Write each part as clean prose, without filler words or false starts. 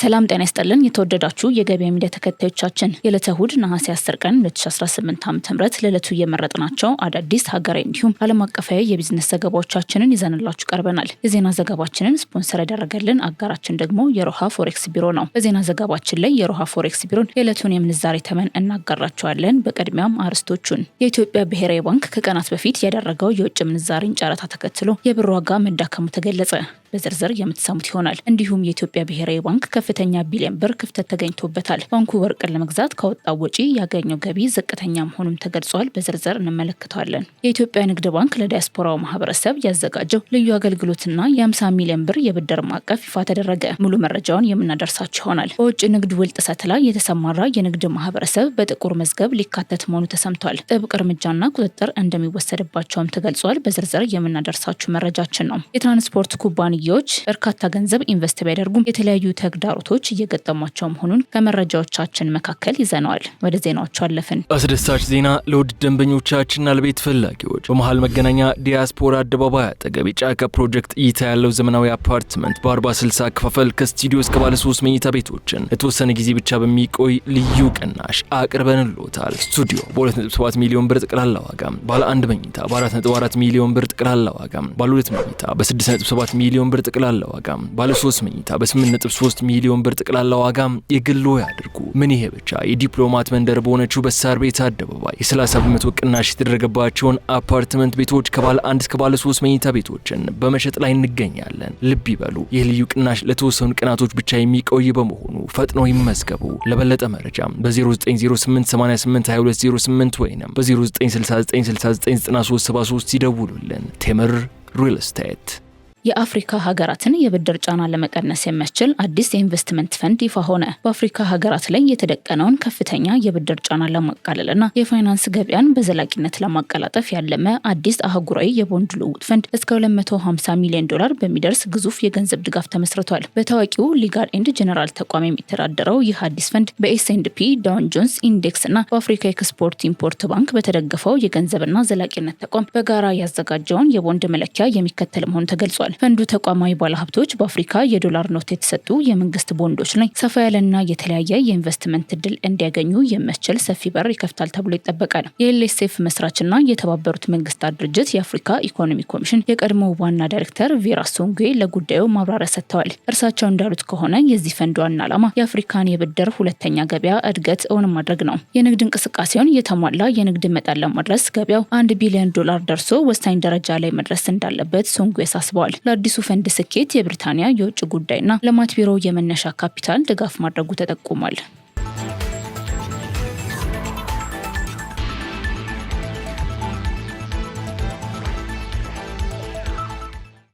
ሰላም ጤና ይስጥልን የተወደዳችሁ የገበያ ሚዲያ ተከታዮቻችን የዕለተ እሁድ ነሐሴ 10 ቀን 2018 ዓ.ም ለዕለቱ የመረጥናቸው አዳዲስ ሀገራዊ እንዲሁም ዓለም አቀፋዊ የቢዝነስ ዘገባዎቻችንን ይዘንላችሁ ቀርበናል። የዜና ዘገባችንን ስፖንሰር ያደረገልን አጋራችን ደግሞ የሮሃ ፎሬክስ ቢሮ ነው። በዜና ዘገባችን ላይ የሮሃ ፎሬክስ ቢሮን የዕለቱን የምንዛሬ ተመን እናጋራቸዋለን። በቅድሚያም አርዕስቶቹን። የኢትዮጵያ ብሔራዊ ባንክ ከቀናት በፊት ያደረገው የውጭ ምንዛሬን ጨረታ ተከትሎ የብር ዋጋ መዳከሙ ተገለጸ። በዝርዝር የምትሰሙት ይሆናል። እንዲሁም የኢትዮጵያ ብሔራዊ ባንክ ከፍተኛ ቢሊዮን ብር ክፍተት ተገኝቶበታል። ባንኩ ወርቅን ለመግዛት ካወጣው ወጪ ያገኘው ገቢ ዝቅተኛ መሆኑም ተገልጿል። በዝርዝር እንመለከተዋለን። የኢትዮጵያ ንግድ ባንክ ለዲያስፖራው ማህበረሰብ ያዘጋጀው ልዩ አገልግሎትና የ50 ሚሊዮን ብር የብድር ማዕቀፍ ይፋ ተደረገ። ሙሉ መረጃውን የምናደርሳችሁ ይሆናል። በውጭ ንግድ ውል ጥሰት ላይ የተሰማራ የንግድ ማህበረሰብ በጥቁር መዝገብ ሊካተት መሆኑ ተሰምቷል። ጥብቅ እርምጃና ቁጥጥር እንደሚወሰድባቸውም ተገልጿል። በዝርዝር የምናደርሳችሁ መረጃችን ነው። የትራንስፖርት ኩባንያዎች በርካታ ገንዘብ ኢንቨስት ቢያደርጉም የተለያዩ ተግዳሮቶች እየገጠሟቸው መሆኑን ከመረጃዎቻችን መካከል ይዘነዋል። ወደ ዜናዎቹ አለፍን። አስደሳች ዜና ለውድ ደንበኞቻችንና ለቤት ፈላጊዎች በመሃል መገናኛ ዲያስፖራ አደባባይ አጠገብ የጫካ ፕሮጀክት እይታ ያለው ዘመናዊ አፓርትመንት በ40/60 አከፋፈል ከስቱዲዮ እስከ ባለ 3 መኝታ ቤቶችን ለተወሰነ ጊዜ ብቻ በሚቆይ ልዩ ቅናሽ አቅርበንልዎታል። ስቱዲዮ በ2.7 ሚሊዮን ብር ጠቅላላ ዋጋ፣ ባለ 1 መኝታ በ4.4 ሚሊዮን ብር ጠቅላላ ዋጋ፣ ባለ 2 መኝታ በ6.7 ሚሊዮን ብር ጠቅላላ ዋጋ፣ ባለ 3 መኝታ በ8.3 ሚሊዮን ብር ጠቅላላ ዋጋ የግሎ ያድርጉ። ምን ይሄ ብቻ! የዲፕሎማት መንደር በሆነችው በሳር ቤት አደባባይ የ30% ቅናሽ የተደረገባቸውን አፓርትመንት ቤቶች ከባለ 1 እስከ ባለ 3 መኝታ ቤቶችን በመሸጥ ላይ እንገኛለን። ልብ ይበሉ፣ ይህ ልዩ ቅናሽ ለተወሰኑ ቀናቶች ብቻ የሚቆይ በመሆኑ ፈጥነው ይመዝገቡ። ለበለጠ መረጃ በ0908882208 ወይም በ0969699373 ይደውሉልን። ቴምር ሪል ስቴት። የአፍሪካ ሀገራትን የብድር ጫና ለመቀነስ የሚያስችል አዲስ የኢንቨስትመንት ፈንድ ይፋ ሆነ። በአፍሪካ ሀገራት ላይ የተደቀነውን ከፍተኛ የብድር ጫና ለማቃለልና የፋይናንስ ገበያን በዘላቂነት ለማቀላጠፍ ያለመ አዲስ አህጉራዊ የቦንድ ልውውጥ ፈንድ እስከ $250 ሚሊዮን የሚደርስ ግዙፍ የገንዘብ ድጋፍ ተመስርቷል። በታዋቂው ሊጋል ኤንድ ጀነራል ተቋም የሚተዳደረው ይህ አዲስ ፈንድ በኤስ&ፒ ዳውን ጆንስ ኢንዴክስ እና በአፍሪካ ኤክስፖርት ኢምፖርት ባንክ በተደገፈው የገንዘብና ዘላቂነት ተቋም በጋራ ያዘጋጀውን የቦንድ መለኪያ የሚከተል መሆኑ ተገልጿል። ፈንዱ ተቋማዊ ባለሀብቶች በአፍሪካ የዶላር ኖት የተሰጡ የመንግስት ቦንዶች ላይ ሰፋ ያለና የተለያየ የኢንቨስትመንት እድል እንዲያገኙ የሚያስችል ሰፊ በር ይከፍታል ተብሎ ይጠበቃል። የኤልኤስኤፍ መስራችና የተባበሩት መንግስታት ድርጅት የአፍሪካ ኢኮኖሚ ኮሚሽን የቀድሞ ዋና ዳይሬክተር ቬራ ሶንጌ ለጉዳዩ ማብራሪያ ሰጥተዋል። እርሳቸው እንዳሉት ከሆነ የዚህ ፈንድ ዋና ዓላማ የአፍሪካን የብድር ሁለተኛ ገበያ እድገት እውን ማድረግ ነው። የንግድ እንቅስቃሴውን የተሟላ የንግድ መጠን ለማድረስ ገበያው $1 ቢሊዮን ደርሶ ወሳኝ ደረጃ ላይ መድረስ እንዳለበት ሶንጌ አሳስበዋል። ለአዲሱ ፈንድ ስኬት የብሪታንያ የውጭ ጉዳይና ልማት ቢሮ የመነሻ ካፒታል ድጋፍ ማድረጉ ተጠቁሟል።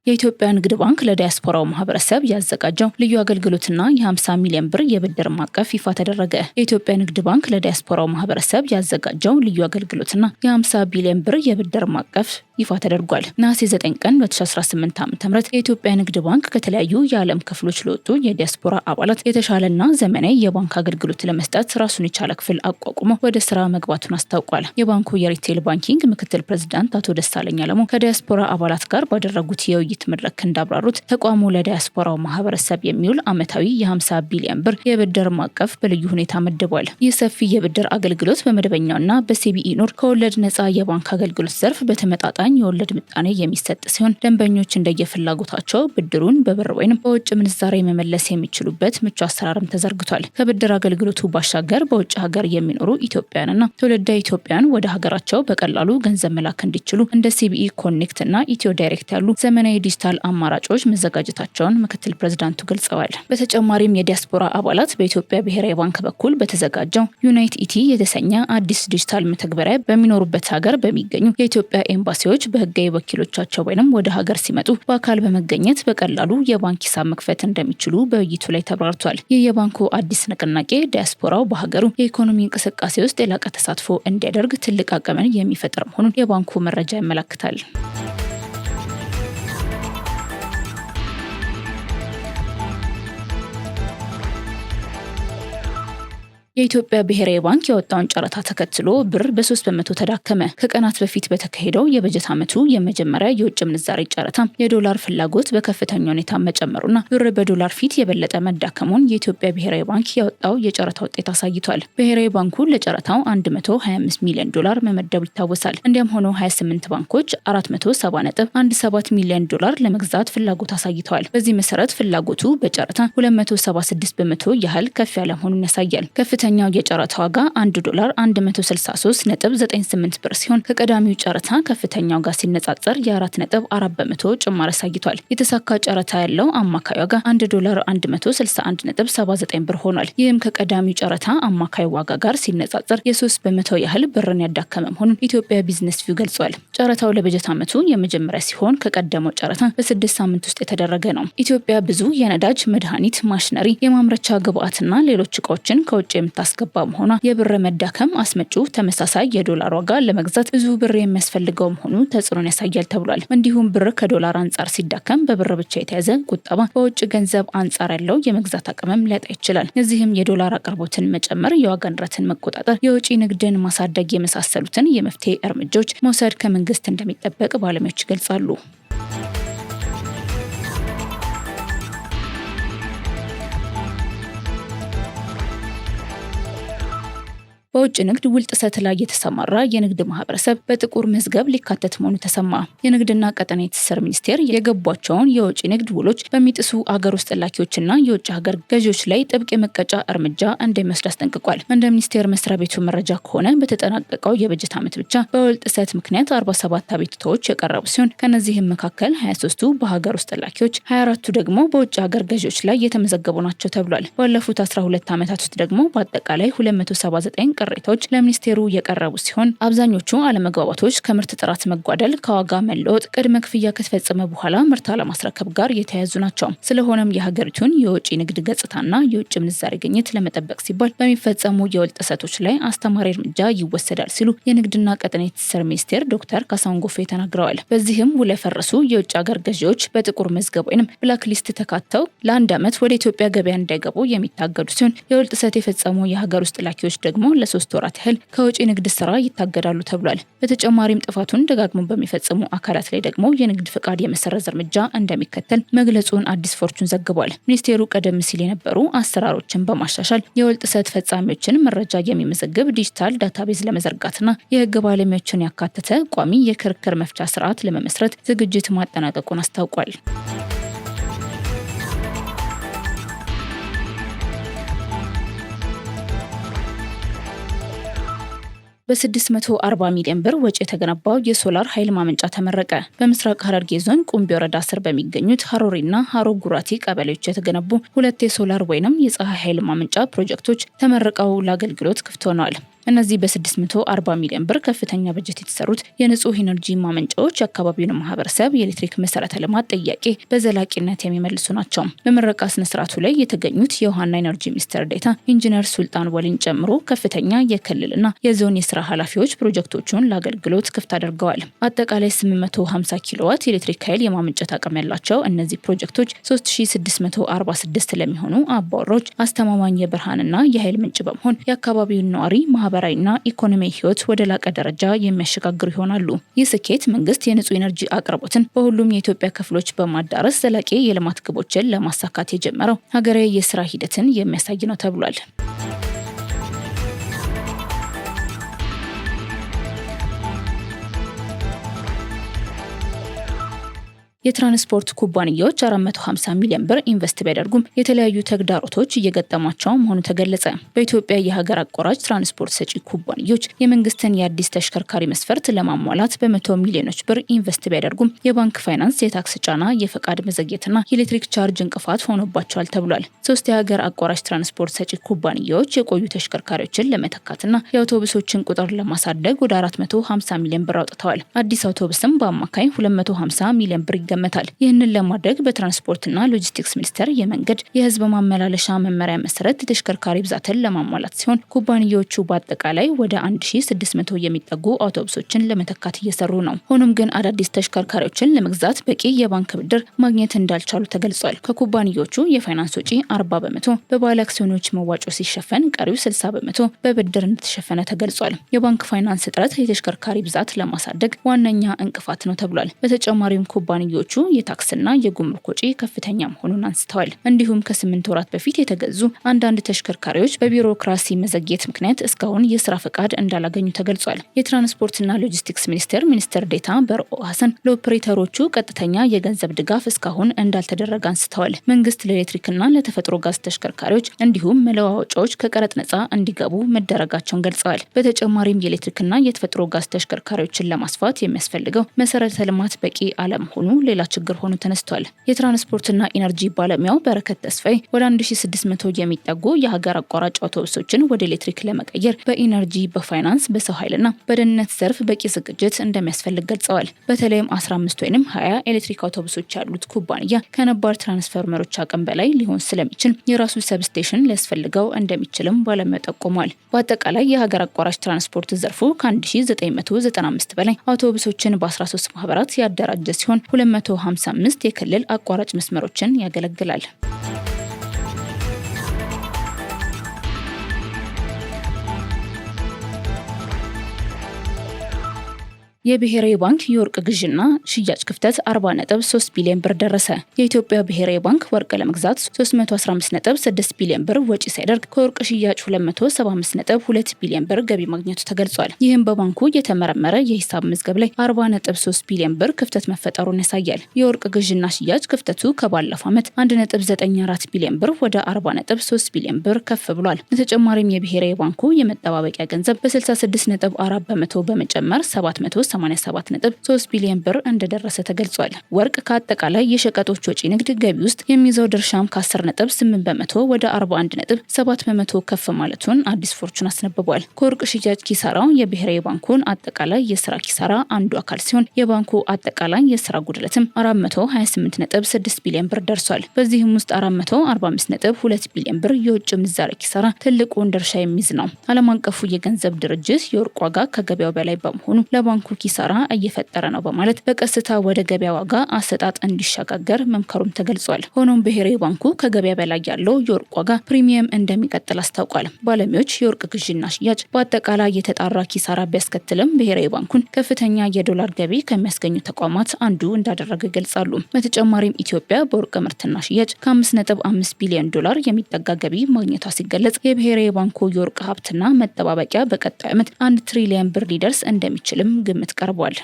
የኢትዮጵያ ንግድ ባንክ ለዲያስፖራው ማህበረሰብ ያዘጋጀው ልዩ አገልግሎትና የ50 ሚሊዮን ብር የብድር ማዕቀፍ ይፋ ተደረገ። የኢትዮጵያ ንግድ ባንክ ለዲያስፖራው ማህበረሰብ ያዘጋጀው ልዩ አገልግሎትና የ50 ቢሊዮን ብር የብድር ማዕቀፍ ይፋ ተደርጓል። ነሐሴ 9 ቀን 2018 ዓ.ም የኢትዮጵያ ንግድ ባንክ ከተለያዩ የዓለም ክፍሎች ለወጡ የዲያስፖራ አባላት የተሻለና ዘመናዊ የባንክ አገልግሎት ለመስጠት ራሱን የቻለ ክፍል አቋቁሞ ወደ ስራ መግባቱን አስታውቋል። የባንኩ የሪቴል ባንኪንግ ምክትል ፕሬዝዳንት አቶ ደሳለኝ አለሙ ከዲያስፖራ አባላት ጋር ባደረጉት የውይይት መድረክ እንዳብራሩት ተቋሙ ለዲያስፖራው ማህበረሰብ የሚውል ዓመታዊ የ50 ቢሊዮን ብር የብድር ማዕቀፍ በልዩ ሁኔታ መድቧል። ይህ ሰፊ የብድር አገልግሎት በመደበኛውና በሲቢኢ ኑር ከወለድ ነፃ የባንክ አገልግሎት ዘርፍ በተመጣጣኝ የወለድ ምጣኔ የሚሰጥ ሲሆን ደንበኞች እንደየፍላጎታቸው ብድሩን በብር ወይም በውጭ ምንዛሬ መመለስ የሚችሉበት ምቹ አሰራርም ተዘርግቷል። ከብድር አገልግሎቱ ባሻገር በውጭ ሀገር የሚኖሩ ኢትዮጵያውያንና ትውልደ ኢትዮጵያውያን ወደ ሀገራቸው በቀላሉ ገንዘብ መላክ እንዲችሉ እንደ ሲቢኢ ኮኔክት እና ኢትዮ ዳይሬክት ያሉ ዘመናዊ ዲጂታል አማራጮች መዘጋጀታቸውን ምክትል ፕሬዝዳንቱ ገልጸዋል። በተጨማሪም የዲያስፖራ አባላት በኢትዮጵያ ብሔራዊ ባንክ በኩል በተዘጋጀው ዩናይት ኢቲ የተሰኘ አዲስ ዲጂታል መተግበሪያ በሚኖሩበት ሀገር በሚገኙ የኢትዮጵያ ኤምባሲዎች በህጋዊ ወኪሎቻቸው ወይንም ወደ ሀገር ሲመጡ በአካል በመገኘት በቀላሉ የባንክ ሂሳብ መክፈት እንደሚችሉ በውይይቱ ላይ ተብራርቷል። ይህ የባንኩ አዲስ ንቅናቄ ዲያስፖራው በሀገሩ የኢኮኖሚ እንቅስቃሴ ውስጥ የላቀ ተሳትፎ እንዲያደርግ ትልቅ አቅምን የሚፈጥር መሆኑን የባንኩ መረጃ ያመለክታል። የኢትዮጵያ ብሔራዊ ባንክ ያወጣውን ጨረታ ተከትሎ ብር በ3 በመቶ ተዳከመ። ከቀናት በፊት በተካሄደው የበጀት ዓመቱ የመጀመሪያ የውጭ ምንዛሬ ጨረታ የዶላር ፍላጎት በከፍተኛ ሁኔታ መጨመሩና ብር በዶላር ፊት የበለጠ መዳከሙን የኢትዮጵያ ብሔራዊ ባንክ ያወጣው የጨረታ ውጤት አሳይቷል። ብሔራዊ ባንኩ ለጨረታው 125 ሚሊዮን ዶላር መመደቡ ይታወሳል። እንዲያም ሆኖ 28 ባንኮች 470.17 ሚሊዮን ዶላር ለመግዛት ፍላጎት አሳይተዋል። በዚህ መሰረት ፍላጎቱ በጨረታ 276 በመቶ ያህል ከፍ ያለ መሆኑን ያሳያል። ከፍተኛው የጨረታ ዋጋ $1 163.98 ብር ሲሆን ከቀዳሚው ጨረታ ከፍተኛው ጋር ሲነጻጸር የ4.4 በመቶ ጭማሪ አሳይቷል። የተሳካ ጨረታ ያለው አማካይ ዋጋ $1 161.79 ብር ሆኗል። ይህም ከቀዳሚው ጨረታ አማካይ ዋጋ ጋር ሲነጻጸር የ3 በመቶ ያህል ብርን ያዳከመ መሆኑን ኢትዮጵያ ቢዝነስ ቪው ገልጿል። ጨረታው ለበጀት ዓመቱ የመጀመሪያ ሲሆን ከቀደመው ጨረታ በ6 ሳምንት ውስጥ የተደረገ ነው። ኢትዮጵያ ብዙ የነዳጅ፣ መድኃኒት፣ ማሽነሪ፣ የማምረቻ ግብአትና ሌሎች እቃዎችን ከውጭ የምታስገባ መሆኗ የብር መዳከም አስመጪው ተመሳሳይ የዶላር ዋጋ ለመግዛት ብዙ ብር የሚያስፈልገው መሆኑ ተጽዕኖን ያሳያል ተብሏል። እንዲሁም ብር ከዶላር አንጻር ሲዳከም በብር ብቻ የተያዘ ቁጠባ በውጭ ገንዘብ አንጻር ያለው የመግዛት አቅምም ሊያጣ ይችላል። እዚህም የዶላር አቅርቦትን መጨመር፣ የዋጋ ንረትን መቆጣጠር፣ የውጭ ንግድን ማሳደግ የመሳሰሉትን የመፍትሄ እርምጃዎች መውሰድ ከመንግስት እንደሚጠበቅ ባለሙያዎች ይገልጻሉ። በውጭ ንግድ ውል ጥሰት ላይ የተሰማራ የንግድ ማህበረሰብ በጥቁር መዝገብ ሊካተት መሆኑ ተሰማ። የንግድና ቀጠናዊ ትስስር ሚኒስቴር የገቧቸውን የውጭ ንግድ ውሎች በሚጥሱ አገር ውስጥ ላኪዎችና የውጭ ሀገር ገዢዎች ላይ ጥብቅ የመቀጫ እርምጃ እንደሚወስድ አስጠንቅቋል። እንደ ሚኒስቴር መስሪያ ቤቱ መረጃ ከሆነ በተጠናቀቀው የበጀት ዓመት ብቻ በውል ጥሰት ምክንያት 47 አቤቱታዎች የቀረቡ ሲሆን ከነዚህም መካከል 23ቱ በሀገር ውስጥ ላኪዎች፣ 24ቱ ደግሞ በውጭ ሀገር ገዢዎች ላይ የተመዘገቡ ናቸው ተብሏል። ባለፉት 12 ዓመታት ውስጥ ደግሞ በአጠቃላይ 279 ቅሬታዎች ለሚኒስቴሩ የቀረቡ ሲሆን አብዛኞቹ አለመግባባቶች ከምርት ጥራት መጓደል፣ ከዋጋ መለወጥ፣ ቅድመ ክፍያ ከተፈጸመ በኋላ ምርት አለማስረከብ ጋር የተያያዙ ናቸው። ስለሆነም የሀገሪቱን የውጭ ንግድ ገጽታና የውጭ ምንዛሬ ግኝት ለመጠበቅ ሲባል በሚፈጸሙ የውል ጥሰቶች ላይ አስተማሪ እርምጃ ይወሰዳል ሲሉ የንግድና ቀጠናዊ ትስስር ሚኒስቴር ዶክተር ካሳሁን ጎፌ ተናግረዋል። በዚህም ውል የፈረሱ የውጭ ሀገር ገዢዎች በጥቁር መዝገብ ወይም ብላክ ሊስት ተካተው ለ1 ዓመት ወደ ኢትዮጵያ ገበያ እንዳይገቡ የሚታገዱ ሲሆን የውል ጥሰት የፈጸሙ የሀገር ውስጥ ላኪዎች ደግሞ ለ3 ወራት ያህል ከውጭ ንግድ ስራ ይታገዳሉ ተብሏል። በተጨማሪም ጥፋቱን ደጋግሞ በሚፈጽሙ አካላት ላይ ደግሞ የንግድ ፍቃድ የመሰረዝ እርምጃ እንደሚከተል መግለጹን አዲስ ፎርቹን ዘግቧል። ሚኒስቴሩ ቀደም ሲል የነበሩ አሰራሮችን በማሻሻል የውል ጥሰት ፈጻሚዎችን መረጃ የሚመዘግብ ዲጂታል ዳታቤዝ ለመዘርጋትና የህግ ባለሙያዎችን ያካተተ ቋሚ የክርክር መፍቻ ስርዓት ለመመስረት ዝግጅት ማጠናቀቁን አስታውቋል። በ640 ሚሊዮን ብር ወጪ የተገነባው የሶላር ኃይል ማመንጫ ተመረቀ። በምስራቅ ሐረርጌ ዞን ቁምቢ ወረዳ ስር በሚገኙት ሀሮሪና ሀሮ ጉራቲ ቀበሌዎች የተገነቡ 2 የሶላር ወይንም የፀሐይ ኃይል ማመንጫ ፕሮጀክቶች ተመርቀው ለአገልግሎት ክፍት ሆነዋል። እነዚህ በ640 ሚሊዮን ብር ከፍተኛ በጀት የተሰሩት የንጹህ ኢነርጂ ማመንጫዎች የአካባቢውን ማህበረሰብ የኤሌክትሪክ መሰረተ ልማት ጥያቄ በዘላቂነት የሚመልሱ ናቸው። በምረቃ ስነ ስርዓቱ ላይ የተገኙት የውሃና ኢነርጂ ሚኒስትር ዴኤታ ኢንጂነር ሱልጣን ወሊን ጨምሮ ከፍተኛ የክልልና የዞን የስራ ኃላፊዎች ፕሮጀክቶቹን ለአገልግሎት ክፍት አድርገዋል። አጠቃላይ 850 ኪሎዋት የኤሌክትሪክ ኃይል የማመንጨት አቅም ያላቸው እነዚህ ፕሮጀክቶች 3646 ለሚሆኑ አባወራዎች አስተማማኝ የብርሃንና የኃይል ምንጭ በመሆን የአካባቢውን ነዋሪ ማህበራዊና ኢኮኖሚያዊ ህይወት ወደ ላቀ ደረጃ የሚያሸጋግሩ ይሆናሉ። ይህ ስኬት መንግስት የንጹህ ኢነርጂ አቅርቦትን በሁሉም የኢትዮጵያ ክፍሎች በማዳረስ ዘላቂ የልማት ግቦችን ለማሳካት የጀመረው ሀገራዊ የስራ ሂደትን የሚያሳይ ነው ተብሏል። የትራንስፖርት ኩባንያዎች 450 ሚሊዮን ብር ኢንቨስት ቢያደርጉም የተለያዩ ተግዳሮቶች እየገጠሟቸው መሆኑ ተገለጸ። በኢትዮጵያ የሀገር አቋራጭ ትራንስፖርት ሰጪ ኩባንያዎች የመንግስትን የአዲስ ተሽከርካሪ መስፈርት ለማሟላት በ100 ሚሊዮኖች ብር ኢንቨስት ቢያደርጉም የባንክ ፋይናንስ፣ የታክስ ጫና፣ የፈቃድ መዘግየትና የኤሌክትሪክ ቻርጅ እንቅፋት ሆኖባቸዋል ተብሏል። 3 የሀገር አቋራጭ ትራንስፖርት ሰጪ ኩባንያዎች የቆዩ ተሽከርካሪዎችን ለመተካትና የአውቶቡሶችን ቁጥር ለማሳደግ ወደ 450 ሚሊዮን ብር አውጥተዋል። አዲስ አውቶቡስም በአማካይ 250 ሚሊዮን ብር ይገመታል። ይህንን ለማድረግ በትራንስፖርትና ሎጂስቲክስ ሚኒስቴር የመንገድ የህዝብ ማመላለሻ መመሪያ መሰረት የተሽከርካሪ ብዛትን ለማሟላት ሲሆን ኩባንያዎቹ በአጠቃላይ ወደ 1600 የሚጠጉ አውቶቡሶችን ለመተካት እየሰሩ ነው። ሆኖም ግን አዳዲስ ተሽከርካሪዎችን ለመግዛት በቂ የባንክ ብድር ማግኘት እንዳልቻሉ ተገልጿል። ከኩባንያዎቹ የፋይናንስ ወጪ 40% በባለ አክሲዮኖች መዋጮ ሲሸፈን ቀሪው 60% በብድር እንደተሸፈነ ተገልጿል። የባንክ ፋይናንስ እጥረት የተሽከርካሪ ብዛት ለማሳደግ ዋነኛ እንቅፋት ነው ተብሏል። በተጨማሪም ኩባንያዎቹ የታክስና የጉምሩክ ወጪ ከፍተኛ መሆኑን አንስተዋል። እንዲሁም ከ8 ወራት በፊት የተገዙ አንዳንድ ተሽከርካሪዎች በቢሮክራሲ መዘግየት ምክንያት እስካሁን የስራ ፈቃድ እንዳላገኙ ተገልጿል። የትራንስፖርትና ሎጂስቲክስ ሚኒስትር ዴኤታ በርኦ ሀሰን ለኦፕሬተሮቹ ቀጥተኛ የገንዘብ ድጋፍ እስካሁን እንዳልተደረገ አንስተዋል። መንግስት ለኤሌክትሪክና ለተፈጥሮ ጋዝ ተሽከርካሪዎች እንዲሁም መለዋወጫዎች ከቀረጥ ነጻ እንዲገቡ መደረጋቸውን ገልጸዋል። በተጨማሪም የኤሌክትሪክና የተፈጥሮ ጋዝ ተሽከርካሪዎችን ለማስፋት የሚያስፈልገው መሰረተ ልማት በቂ አለመሆኑ ሌላ ችግር ሆኖ ተነስቷል። የትራንስፖርትና ኢነርጂ ባለሙያው በረከት ተስፋዬ ወደ 1600 የሚጠጉ የሀገር አቋራጭ አውቶቡሶችን ወደ ኤሌክትሪክ ለመቀየር በኢነርጂ፣ በፋይናንስ፣ በሰው ኃይልና በደህንነት ዘርፍ በቂ ዝግጅት እንደሚያስፈልግ ገልጸዋል። በተለይም 15 ወይም 20 ኤሌክትሪክ አውቶቡሶች ያሉት ኩባንያ ከነባር ትራንስፎርመሮች አቅም በላይ ሊሆን ስለሚችል የራሱ ሰብስቴሽን ሊያስፈልገው እንደሚችልም ባለሙያው ጠቁሟል። በአጠቃላይ የሀገር አቋራጭ ትራንስፖርት ዘርፉ ከ1995 በላይ አውቶቡሶችን በ13 ማህበራት ያደራጀ ሲሆን 255 የክልል አቋራጭ መስመሮችን ያገለግላል። የብሔራዊ ባንክ የወርቅ ግዥና ሽያጭ ክፍተት 40.3 ቢሊዮን ብር ደረሰ። የኢትዮጵያ ብሔራዊ ባንክ ወርቅ ለመግዛት 315.6 ቢሊዮን ብር ወጪ ሲያደርግ ከወርቅ ሽያጭ 275.2 ቢሊዮን ብር ገቢ ማግኘቱ ተገልጿል። ይህም በባንኩ የተመረመረ የሂሳብ መዝገብ ላይ 40.3 ቢሊዮን ብር ክፍተት መፈጠሩን ያሳያል። የወርቅ ግዥና ሽያጭ ክፍተቱ ከባለፈው ዓመት 1.94 ቢሊዮን ብር ወደ 40.3 ቢሊዮን ብር ከፍ ብሏል። በተጨማሪም የብሔራዊ ባንኩ የመጠባበቂያ ገንዘብ በ66.4 በመቶ በመጨመር 787.3 ቢሊዮን ብር እንደደረሰ ተገልጿል። ወርቅ ከአጠቃላይ የሸቀጦች ወጪ ንግድ ገቢ ውስጥ የሚይዘው ድርሻም ከ10.8 በመቶ ወደ 41.7 በመቶ ከፍ ማለቱን አዲስ ፎርቹን አስነብቧል። ከወርቅ ሽያጭ ኪሳራው የብሔራዊ ባንኩን አጠቃላይ የስራ ኪሳራ አንዱ አካል ሲሆን የባንኩ አጠቃላይ የስራ ጉድለትም 428.6 ቢሊዮን ብር ደርሷል። በዚህም ውስጥ 445.2 ቢሊዮን ብር የውጭ ምንዛሬ ኪሳራ ትልቁን ድርሻ የሚይዝ ነው። ዓለም አቀፉ የገንዘብ ድርጅት የወርቅ ዋጋ ከገበያው በላይ በመሆኑ ለባንኩ ኪሳራ እየፈጠረ ነው በማለት በቀስታ ወደ ገበያ ዋጋ አሰጣጥ እንዲሸጋገር መምከሩም ተገልጿል። ሆኖም ብሔራዊ ባንኩ ከገበያ በላይ ያለው የወርቅ ዋጋ ፕሪሚየም እንደሚቀጥል አስታውቋል። ባለሙያዎች የወርቅ ግዥና ሽያጭ በአጠቃላይ የተጣራ ኪሳራ ቢያስከትልም ብሔራዊ ባንኩን ከፍተኛ የዶላር ገቢ ከሚያስገኙ ተቋማት አንዱ እንዳደረገ ይገልጻሉ። በተጨማሪም ኢትዮጵያ በወርቅ ምርትና ሽያጭ ከ5.5 ቢሊዮን ዶላር የሚጠጋ ገቢ ማግኘቷ ሲገለጽ የብሔራዊ ባንኩ የወርቅ ሀብትና መጠባበቂያ በቀጣዩ ዓመት 1 ትሪሊዮን ብር ሊደርስ እንደሚችልም ግምት ቀርቧል።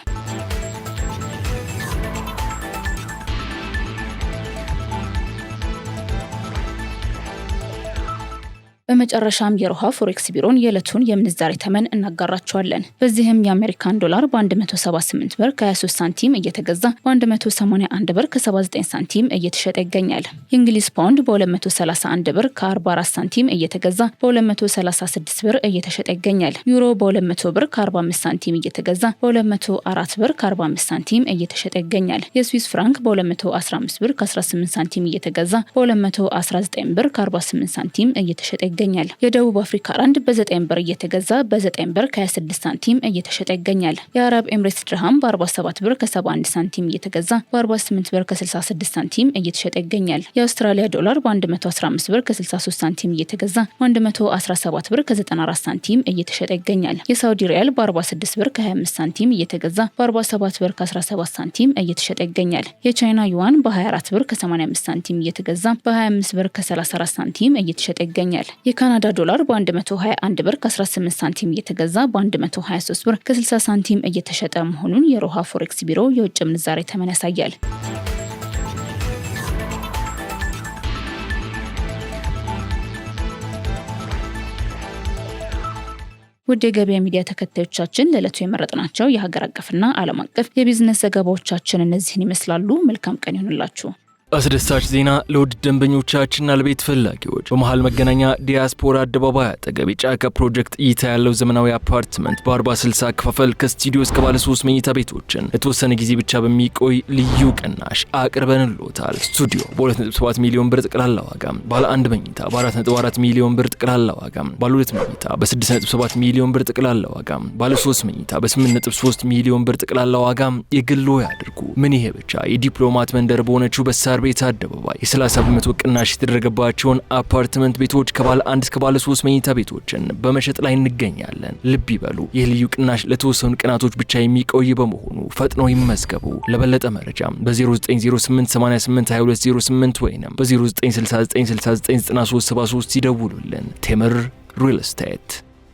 በመጨረሻም የሮሃ ፎሬክስ ቢሮን የዕለቱን የምንዛሬ ተመን እናጋራቸዋለን። በዚህም የአሜሪካን ዶላር በ178 ብር ከ23 ሳንቲም እየተገዛ በ181 ብር ከ79 ሳንቲም እየተሸጠ ይገኛል። የእንግሊዝ ፓውንድ በ231 ብር ከ44 ሳንቲም እየተገዛ በ236 ብር እየተሸጠ ይገኛል። ዩሮ በ200 ብር ከ45 ሳንቲም እየተገዛ በ204 ብር ከ45 ሳንቲም እየተሸጠ ይገኛል። የስዊስ ፍራንክ በ215 ብር ከ18 ሳንቲም እየተገዛ በ219 ብር ከ48 ሳንቲም እየተሸጠ ይገኛል። የደቡብ አፍሪካ ራንድ በ9 ብር እየተገዛ በ9 ብር ከ26 ሳንቲም እየተሸጠ ይገኛል። የአረብ ኤምሬትስ ድርሃም በ47 ብር ከ71 ሳንቲም እየተገዛ በ48 ብር ከ66 ሳንቲም እየተሸጠ ይገኛል። የአውስትራሊያ ዶላር በ115 ብር ከ63 ሳንቲም እየተገዛ በ117 ብር ከ94 ሳንቲም እየተሸጠ ይገኛል። የሳውዲ ሪያል በ46 ብር ከ25 ሳንቲም እየተገዛ በ47 ብር ከ17 ሳንቲም እየተሸጠ ይገኛል። የቻይና ዩዋን በ24 ብር ከ85 ሳንቲም እየተገዛ በ25 ብር ከ34 ሳንቲም እየተሸጠ ይገኛል። የካናዳ ዶላር በ121 ብር ከ18 ሳንቲም እየተገዛ በ123 ብር ከ60 ሳንቲም እየተሸጠ መሆኑን የሮሃ ፎሬክስ ቢሮ የውጭ ምንዛሬ ተመን ያሳያል። ውድ የገበያ ሚዲያ ተከታዮቻችን ለዕለቱ የመረጥናቸው የሀገር አቀፍና ዓለም አቀፍ የቢዝነስ ዘገባዎቻችን እነዚህን ይመስላሉ። መልካም ቀን ይሁንላችሁ። አስደሳች ዜና ለውድ ደንበኞቻችንና ለቤት ፈላጊዎች በመሃል መገናኛ ዲያስፖራ አደባባይ አጠገብ የጫካ ፕሮጀክት እይታ ያለው ዘመናዊ አፓርትመንት በ40/60 አከፋፈል ከስቱዲዮ እስከ ባለ 3 መኝታ ቤቶችን ለተወሰነ ጊዜ ብቻ በሚቆይ ልዩ ቅናሽ አቅርበንልዎታል። ስቱዲዮ በ2.7 ሚሊዮን ብር ጠቅላላ ዋጋ፣ ባለ 1 መኝታ በ4.4 ሚሊዮን ብር ጠቅላላ ዋጋ፣ ባለ 2 መኝታ በ6.7 ሚሊዮን ብር ጠቅላላ ዋጋ፣ ባለ 3 መኝታ በ8.3 ሚሊዮን ብር ጠቅላላ ዋጋ የግሎ ያድርጉ። ምን ይሄ ብቻ! የዲፕሎማት መንደር በሆነችው በሳር ቤት አደባባይ የ30 በመቶ ቅናሽ የተደረገባቸውን አፓርትመንት ቤቶች ከባለ 1 እስከ ባለ 3 መኝታ ቤቶችን በመሸጥ ላይ እንገኛለን። ልብ ይበሉ፣ ይህ ልዩ ቅናሽ ለተወሰኑ ቀናቶች ብቻ የሚቆይ በመሆኑ ፈጥነው ይመዝገቡ። ለበለጠ መረጃ በ0908882208 ወይም በ0969699373 ይደውሉልን። ቴምር ሪል ስቴት